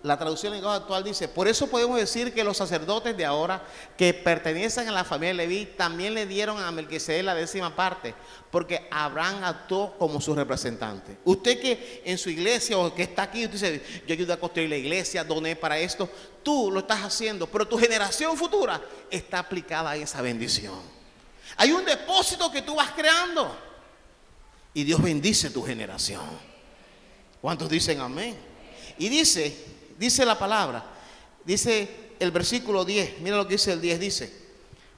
la traducción en lenguaje actual, dice: por eso podemos decir que los sacerdotes de ahora, que pertenecen a la familia de Leví, también le dieron a Melquisedec la 10ª parte, porque Abraham actuó como su representante. Usted que en su iglesia o que está aquí, usted dice: yo ayudé a construir la iglesia, doné para esto. Tú lo estás haciendo, pero tu generación futura está aplicada a esa bendición. Hay un depósito que tú vas creando y Dios bendice tu generación. ¿Cuántos dicen amén? Y dice la palabra, dice el versículo 10, mira lo que dice el 10, dice: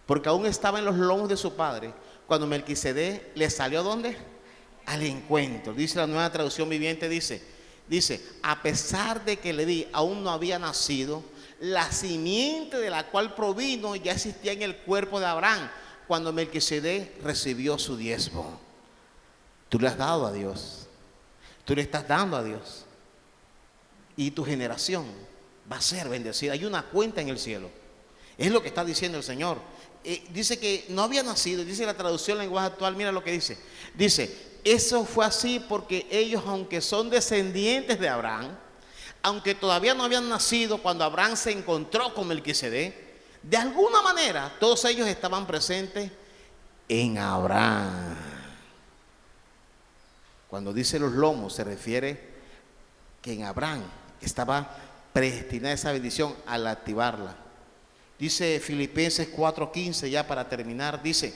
porque aún estaba en los lomos de su padre cuando Melquisedec le salió ¿a dónde? Al encuentro. Dice la Nueva Traducción Viviente, dice, a pesar de que Leví aún no había nacido, la simiente de la cual provino ya existía en el cuerpo de Abraham cuando Melquisedec recibió su diezmo. Tú le has dado a Dios, tú le estás dando a Dios, y tu generación va a ser bendecida. Hay una cuenta en el cielo, es lo que está diciendo el Señor. Dice que no había nacido, dice la traducción en lenguaje actual, mira lo que dice, eso fue así porque ellos, aunque son descendientes de Abraham, aunque todavía no habían nacido cuando Abraham se encontró con Melquisedec, de alguna manera todos ellos estaban presentes en Abraham. Cuando dice los lomos, se refiere que en Abraham estaba predestinada esa bendición al activarla. Dice Filipenses 4:15, ya para terminar, dice,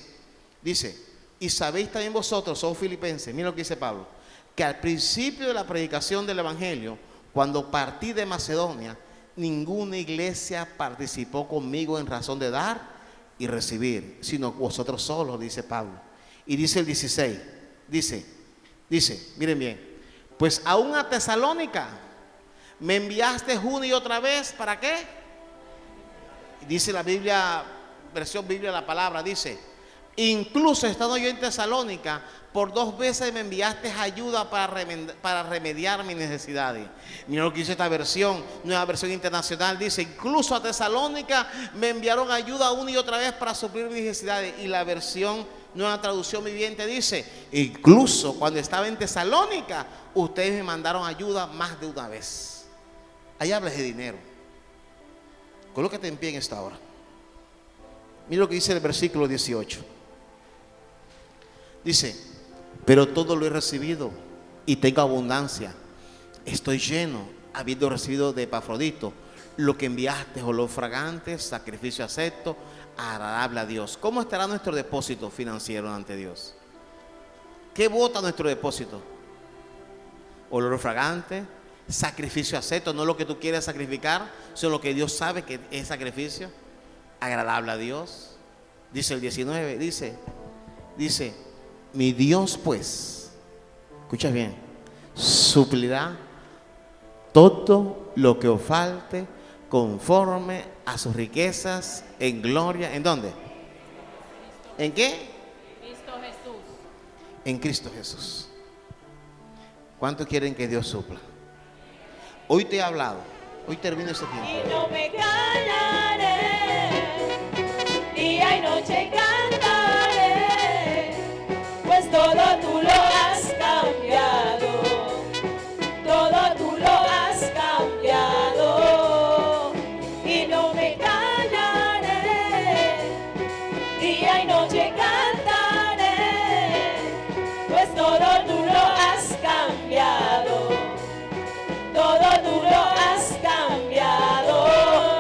y sabéis también vosotros, oh Filipenses, mira lo que dice Pablo, que al principio de la predicación del Evangelio, cuando partí de Macedonia, ninguna iglesia participó conmigo en razón de dar y recibir, sino vosotros solos, dice Pablo. Y dice el 16, dice, miren bien, pues aún a Tesalónica me enviaste una y otra vez, ¿para qué? Dice la Biblia, versión Biblia la palabra, dice, incluso estando yo en Tesalónica, por 2 veces me enviaste ayuda para remediar mis necesidades. Mira lo que dice esta versión, nueva versión internacional, dice, incluso a Tesalónica me enviaron ayuda una y otra vez para suplir mis necesidades. Y la versión Nueva Traducción Viviente dice, incluso cuando estaba en Tesalónica, ustedes me mandaron ayuda más de una vez. Ahí hablas de dinero. Colócate en pie en esta hora. Mira lo que dice el versículo 18. Dice, pero todo lo he recibido y tengo abundancia. Estoy lleno, habiendo recibido de Epafrodito lo que enviaste, olor fragante, sacrificio acepto, agradable a Dios. ¿Cómo estará nuestro depósito financiero ante Dios? ¿Qué vota nuestro depósito? Olor fragante, sacrificio acepto, no lo que tú quieres sacrificar, sino lo que Dios sabe que es sacrificio, agradable a Dios. Dice el 19, dice, mi Dios pues, escucha bien, suplirá todo lo que os falte conforme a sus riquezas en gloria. ¿En dónde? ¿En qué? Cristo Jesús. En Cristo Jesús. ¿Cuántos quieren que Dios supla? Hoy te he hablado, hoy termino ese tiempo. Y no me callaré, día y noche cantaré, pues todo tú lo has cambiado, todo tú lo has cambiado. Y no me callaré, día y noche cantaré, pues todo tú lo has cambiado.